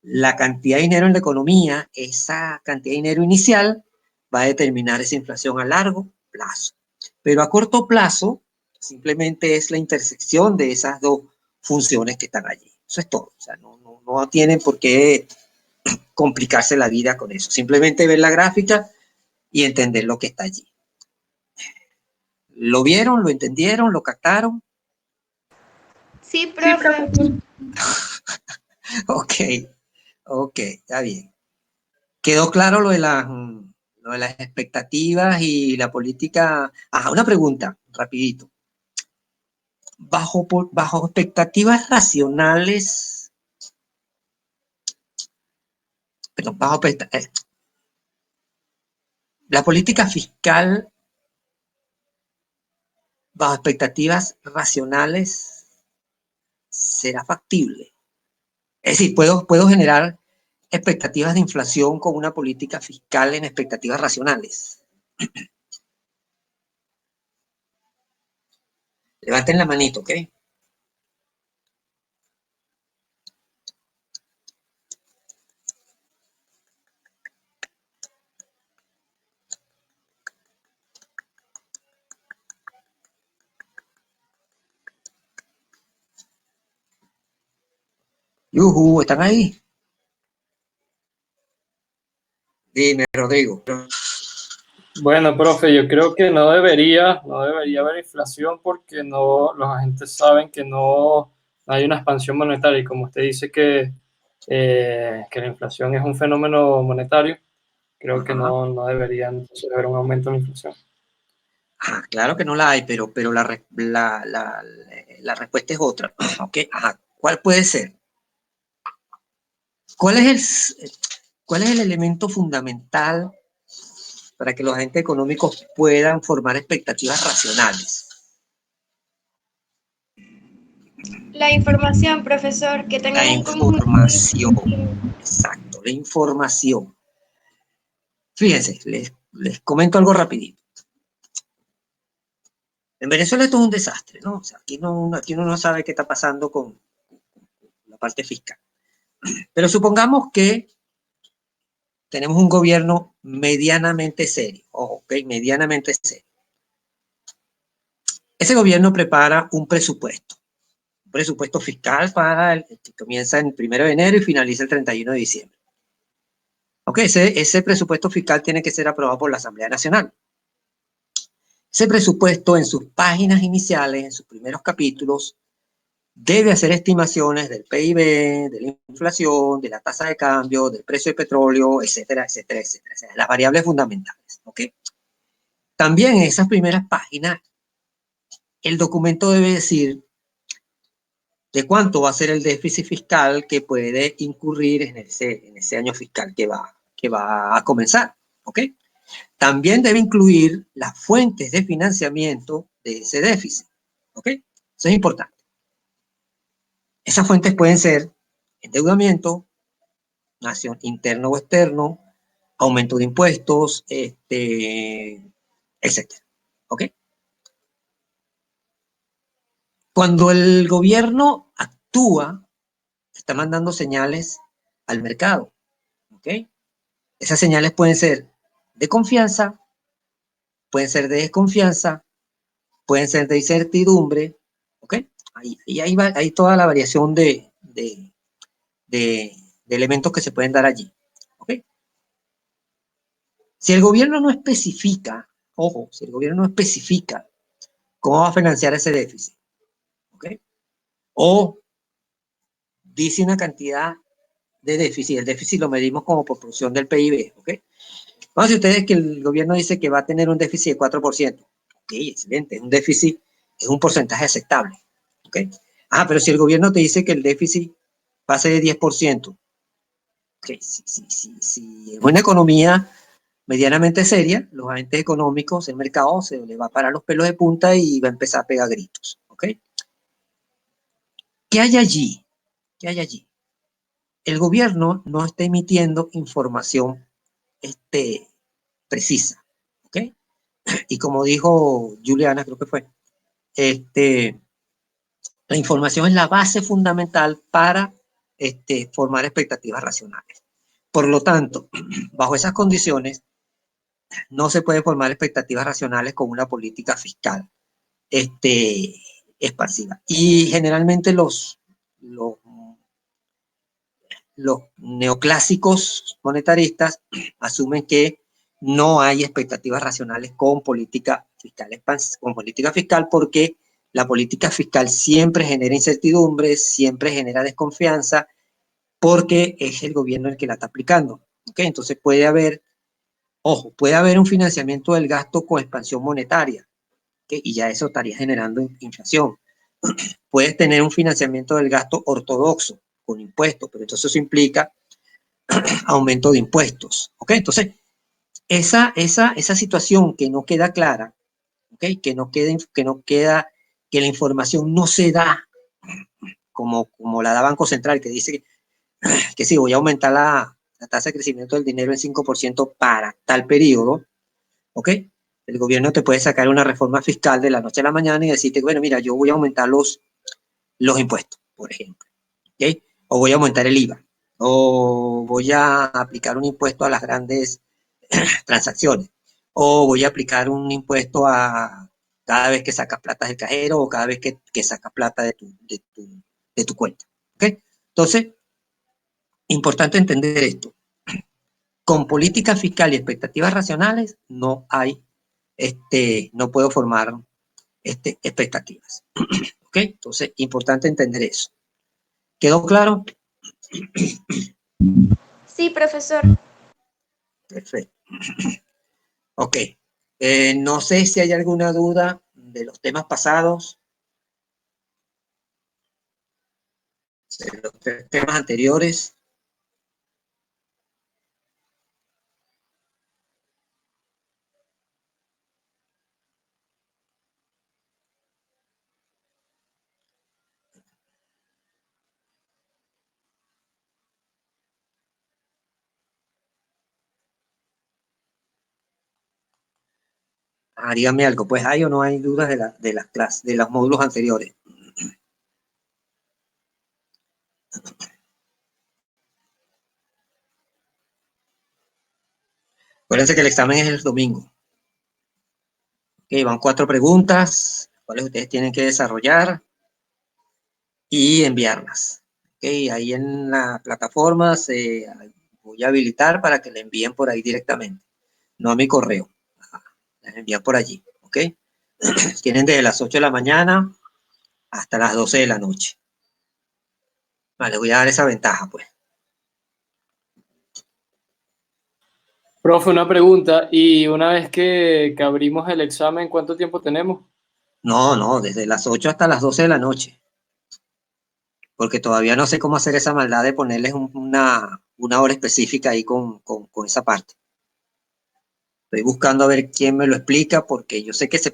la cantidad de dinero en la economía, esa cantidad de dinero inicial, va a determinar esa inflación a largo plazo. Pero a corto plazo, simplemente es la intersección de esas dos funciones que están allí. Eso es todo. O sea, no tienen por qué complicarse la vida con eso. Simplemente ver la gráfica y entender lo que está allí. ¿Lo vieron? ¿Lo entendieron? ¿Lo captaron? Sí, profe. Ok, está bien. ¿Quedó claro lo de las expectativas y la política? Ajá, una pregunta, rapidito. Bajo expectativas racionales, perdón, la política fiscal bajo expectativas racionales será factible. Es decir, puedo generar expectativas de inflación con una política fiscal en expectativas racionales. Levanten la manito, ¿ok? Yuhu, ¿están ahí? Dime, Rodrigo. Bueno, profe, yo creo que no debería haber inflación porque los agentes saben que no hay una expansión monetaria y como usted dice que la inflación es un fenómeno monetario, creo que no deberían haber un aumento en la inflación. Claro que no la hay, pero la respuesta es otra. Okay. ¿Cuál puede ser? ¿Cuál es el elemento fundamental para que los agentes económicos puedan formar expectativas racionales? La información, profesor, que tengan La un conjunto. información. Exacto, la información. Fíjense, les comento algo rapidito. En Venezuela esto es un desastre, ¿no? O sea, aquí uno no sabe qué está pasando con la parte fiscal. Pero supongamos que tenemos un gobierno medianamente serio, ¿ok? Medianamente serio. Ese gobierno prepara un presupuesto fiscal que comienza el 1 de enero y finaliza el 31 de diciembre. Ok, ese presupuesto fiscal tiene que ser aprobado por la Asamblea Nacional. Ese presupuesto en sus páginas iniciales, en sus primeros capítulos, debe hacer estimaciones del PIB, de la inflación, de la tasa de cambio, del precio del petróleo, etcétera, etcétera, etcétera. O sea, las variables fundamentales, ¿ok? También en esas primeras páginas, el documento debe decir de cuánto va a ser el déficit fiscal que puede incurrir en ese año fiscal que va a comenzar, ¿ok? También debe incluir las fuentes de financiamiento de ese déficit, ¿ok? Eso es importante. Esas fuentes pueden ser endeudamiento, interno o externo, aumento de impuestos, etcétera, ¿ok? Cuando el gobierno actúa, está mandando señales al mercado, ¿ok? Esas señales pueden ser de confianza, pueden ser de desconfianza, pueden ser de incertidumbre, ¿ok? Ahí va toda la variación de elementos que se pueden dar allí, ¿ok? Si el gobierno no especifica, ojo, si el gobierno no especifica cómo va a financiar ese déficit, ¿ok? O dice una cantidad de déficit, el déficit lo medimos como proporción del PIB, ¿ok? Vamos a decir ustedes que el gobierno dice que va a tener un déficit de 4%. Ok, excelente, un déficit es un porcentaje aceptable, ¿ok? Pero si el gobierno te dice que el déficit va a ser de 10%, ok, si es una economía medianamente seria, los agentes económicos, el mercado se le va a parar los pelos de punta y va a empezar a pegar gritos, ¿ok? ¿Qué hay allí? ¿Qué hay allí? El gobierno no está emitiendo información precisa, ¿ok? Y como dijo Juliana, creo que fue, la información es la base fundamental para formar expectativas racionales. Por lo tanto, bajo esas condiciones, no se puede formar expectativas racionales con una política fiscal expansiva. Y generalmente los neoclásicos monetaristas asumen que no hay expectativas racionales con política fiscal, porque la política fiscal siempre genera incertidumbre, siempre genera desconfianza, porque es el gobierno el que la está aplicando. ¿Okay? Entonces puede haber un financiamiento del gasto con expansión monetaria, ¿okay? Y ya eso estaría generando inflación. Puedes tener un financiamiento del gasto ortodoxo, con impuestos, pero entonces eso implica aumento de impuestos. ¿Ok? Entonces, esa situación que no queda clara, ¿ok? Que que la información no se da como la da Banco Central, que dice que sí, voy a aumentar la tasa de crecimiento del dinero en 5% para tal periodo, ¿ok? El gobierno te puede sacar una reforma fiscal de la noche a la mañana y decirte, bueno, mira, yo voy a aumentar los impuestos, por ejemplo, ¿ok? O voy a aumentar el IVA, o voy a aplicar un impuesto a las grandes transacciones, o voy a aplicar un impuesto a cada vez que sacas plata del cajero o cada vez que sacas plata de tu cuenta, ¿ok? Entonces, importante entender esto. Con política fiscal y expectativas racionales no hay, no puedo formar expectativas. ¿Ok? Entonces, importante entender eso. ¿Quedó claro? Sí, profesor. Perfecto. Ok. No sé si hay alguna duda de los temas pasados, de los temas anteriores. Dígame algo, pues hay o no hay dudas de las clases, de los módulos anteriores. Acuérdense que el examen es el domingo. Ok, van 4 preguntas, cuales ustedes tienen que desarrollar y enviarlas. Ok, ahí en la plataforma voy a habilitar para que le envíen por ahí directamente, no a mi correo. Las envían por allí. Ok, tienen desde las 8 de la mañana hasta las 12 de la noche. Vale, voy a dar esa ventaja, pues. Profe, una pregunta. Y una vez que abrimos el examen, ¿cuánto tiempo tenemos? No, desde las 8 hasta las 12 de la noche. Porque todavía no sé cómo hacer esa maldad de ponerles una hora específica ahí con esa parte. Estoy buscando a ver quién me lo explica, porque yo sé que se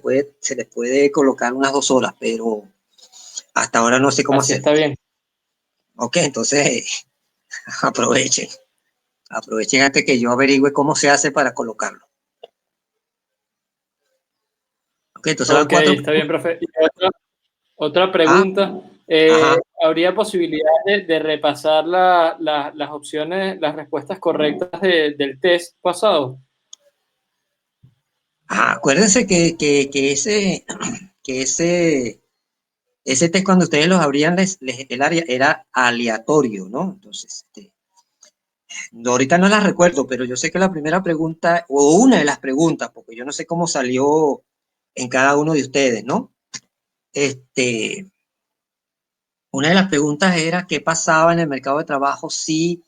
les puede colocar unas 2 horas, pero hasta ahora no sé cómo Así hacer. está bien. Ok, entonces aprovechen. Aprovechen antes que yo averigüe cómo se hace para colocarlo. Ok, entonces van Ok, 4. está bien, profe. Y otra Ah, pregunta. ajá. ¿Habría posibilidad de repasar las opciones, las respuestas correctas del test pasado? Acuérdense que ese test cuando ustedes los abrían, el área era aleatorio, ¿no? Entonces, ahorita no las recuerdo, pero yo sé que la primera pregunta, o una de las preguntas, porque yo no sé cómo salió en cada uno de ustedes, ¿no? Una de las preguntas era qué pasaba en el mercado de trabajo si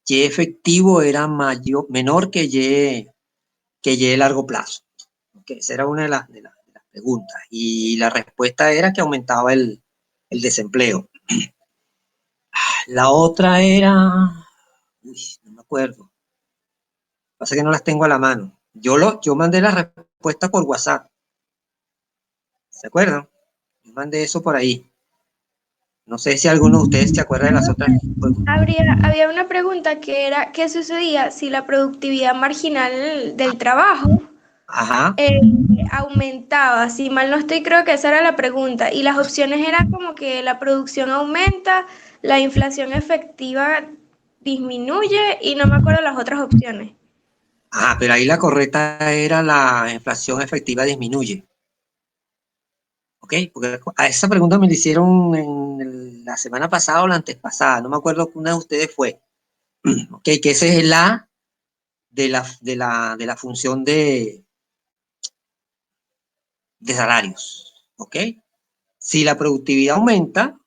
Y efectivo era menor que Y largo plazo. Okay, esa era una de las preguntas. Y la respuesta era que aumentaba el desempleo. La otra era, no me acuerdo. Pasa que no las tengo a la mano. Yo mandé la respuesta por WhatsApp. ¿Se acuerdan? Yo mandé eso por ahí. No sé si alguno de ustedes se acuerda de las otras. Había una pregunta que era, ¿qué sucedía si la productividad marginal del trabajo Ajá. eh, aumentaba? Si mal no estoy, creo que esa era la pregunta. Y las opciones eran como que la producción aumenta, la inflación efectiva disminuye y no me acuerdo las otras opciones. Pero ahí la correcta era la inflación efectiva disminuye. ¿Ok? Porque a esa pregunta me la hicieron la semana pasada o la antes pasada. No me acuerdo que una de ustedes fue. ¿Ok? Que ese es el A de la función de salarios. ¿Ok? Si la productividad aumenta,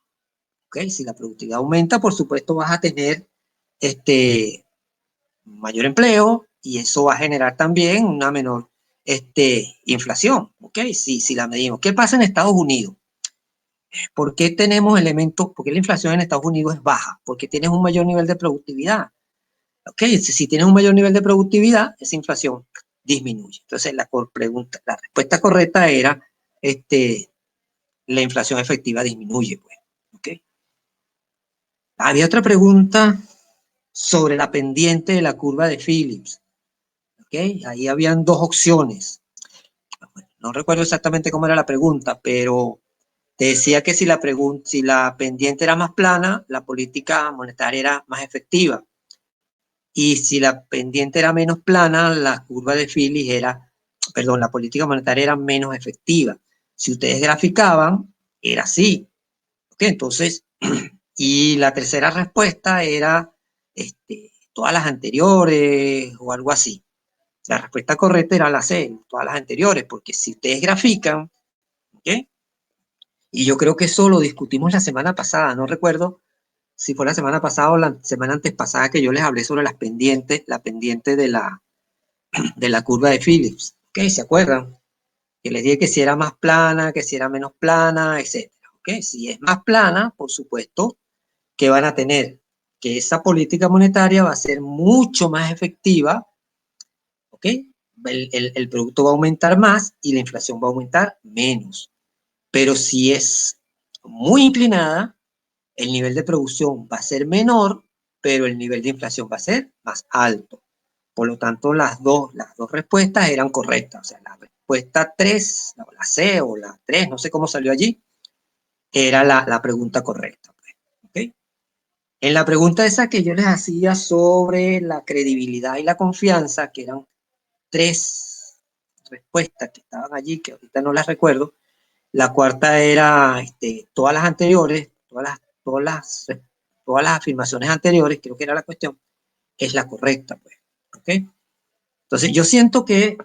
¿ok? Si la productividad aumenta, por supuesto vas a tener mayor empleo y eso va a generar también una menor inflación, ¿ok? Si la medimos. ¿Qué pasa en Estados Unidos? ¿Por qué tenemos elementos? Porque la inflación en Estados Unidos es baja, porque tienes un mayor nivel de productividad. ¿Ok? Si tienes un mayor nivel de productividad, esa inflación disminuye. Entonces, la respuesta correcta era, la inflación efectiva disminuye, pues. ¿Ok? Había otra pregunta sobre la pendiente de la curva de Phillips. ¿Ok? Ahí habían dos opciones. No recuerdo exactamente cómo era la pregunta, pero te decía que si la pendiente era más plana, la política monetaria era más efectiva. Y si la pendiente era menos plana, la curva de Phillips la política monetaria era menos efectiva. Si ustedes graficaban, era así. ¿Ok? Entonces, y la tercera respuesta era todas las anteriores o algo así. La respuesta correcta era la C, todas las anteriores, porque si ustedes grafican, ¿ok? Y yo creo que eso lo discutimos la semana pasada, no recuerdo si fue la semana pasada o la semana antes pasada que yo les hablé sobre las pendientes, la pendiente de la curva de Phillips. ¿Ok? ¿Se acuerdan? Que les dije que si era más plana, que si era menos plana, etcétera. ¿Ok? Si es más plana, por supuesto, que van a tener que esa política monetaria va a ser mucho más efectiva. ¿Ok? El producto va a aumentar más y la inflación va a aumentar menos. Pero si es muy inclinada, el nivel de producción va a ser menor, pero el nivel de inflación va a ser más alto. Por lo tanto, las dos respuestas eran correctas. O sea, la respuesta 3, la C o la 3, no sé cómo salió allí, era la pregunta correcta. ¿Okay? En la pregunta esa que yo les hacía sobre la credibilidad y la confianza, que eran 3 respuestas que estaban allí, que ahorita no las recuerdo, la cuarta era todas las anteriores, todas las afirmaciones anteriores, creo que era la cuestión, es la correcta, pues. ¿Ok? Entonces, yo siento que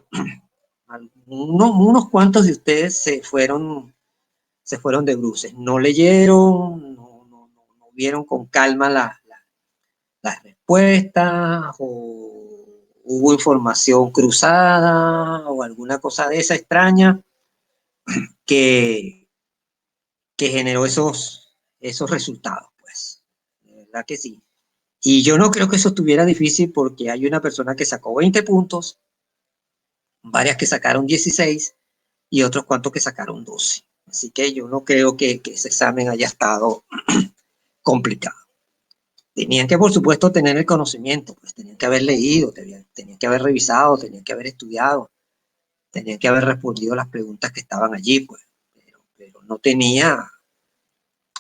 unos cuantos de ustedes se fueron de bruces, no leyeron, no vieron con calma las respuestas, o hubo información cruzada, o alguna cosa de esa extraña que generó esos resultados, pues. De verdad que sí. Y yo no creo que eso estuviera difícil porque hay una persona que sacó 20 puntos, varias que sacaron 16 y otros cuantos que sacaron 12. Así que yo no creo que ese examen haya estado complicado. Tenían que, por supuesto, tener el conocimiento, pues tenían que haber leído, tenían que haber revisado, tenían que haber estudiado, tenían que haber respondido las preguntas que estaban allí, pues. Pero no tenía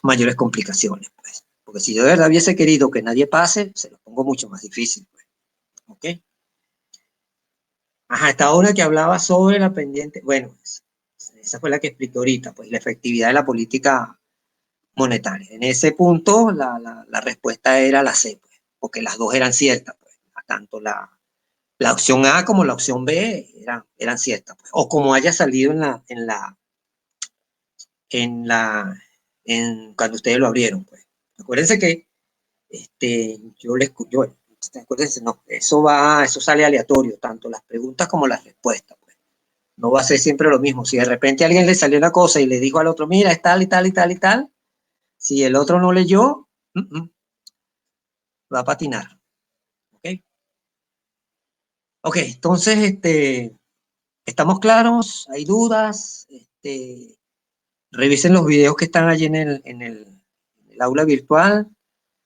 mayores complicaciones, pues. Porque si yo de verdad hubiese querido que nadie pase, se lo pongo mucho más difícil, pues. ¿Ok? Ajá, esta una que hablaba sobre la pendiente, bueno, esa fue la que expliqué ahorita, pues la efectividad de la política monetaria. En ese punto, la respuesta era la C, pues, porque las dos eran ciertas, pues. Tanto la opción A como la opción B eran ciertas, pues. O como haya salido cuando ustedes lo abrieron, pues. Acuérdense que acuérdense, no, eso sale aleatorio, tanto las preguntas como las respuestas, pues. No va a ser siempre lo mismo. Si de repente a alguien le salió una cosa y le dijo al otro, mira, es tal y tal y tal y tal, si el otro no leyó, va a patinar. ¿Ok? Ok, entonces, ¿estamos claros? ¿Hay dudas? Revisen los videos que están allí en el aula virtual.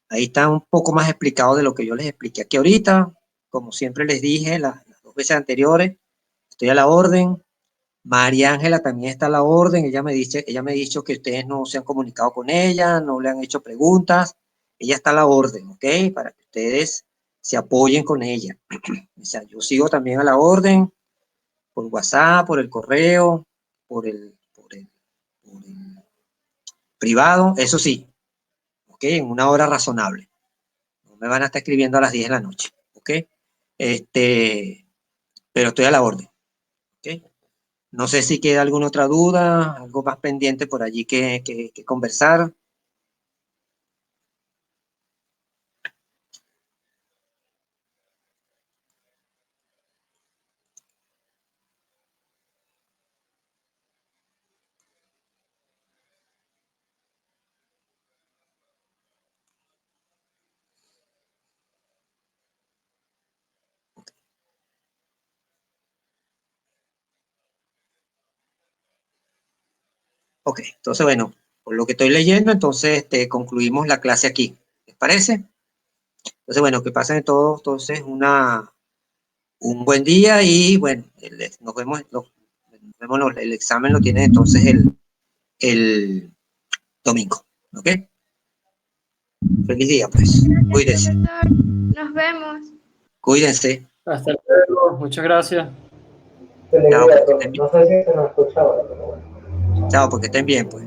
Ahí está un poco más explicado de lo que yo les expliqué aquí ahorita. Como siempre les dije, las 2 veces anteriores, estoy a la orden. María Ángela también está a la orden. Ella me ha dicho que ustedes no se han comunicado con ella, no le han hecho preguntas. Ella está a la orden, ¿ok? Para que ustedes se apoyen con ella. O sea, yo sigo también a la orden por WhatsApp, por el correo, por el privado. Eso sí, ¿ok? En una hora razonable. No me van a estar escribiendo a las 10 de la noche, ¿ok? Pero estoy a la orden, ¿ok? No sé si queda alguna otra duda, algo más pendiente por allí que conversar. Ok, entonces bueno, por lo que estoy leyendo, entonces concluimos la clase aquí. ¿Les parece? Entonces bueno, que pasen todos entonces un buen día y bueno, nos vemos, el examen lo tienen entonces el domingo. ¿Ok? Feliz día, pues. Cuídense. Profesor, nos vemos. Cuídense. Hasta luego, muchas gracias. Se le Chao, cuida, porque profe. estén bien. No sé si se nos escucha ahora, pero bueno. Chao, porque estén bien, pues.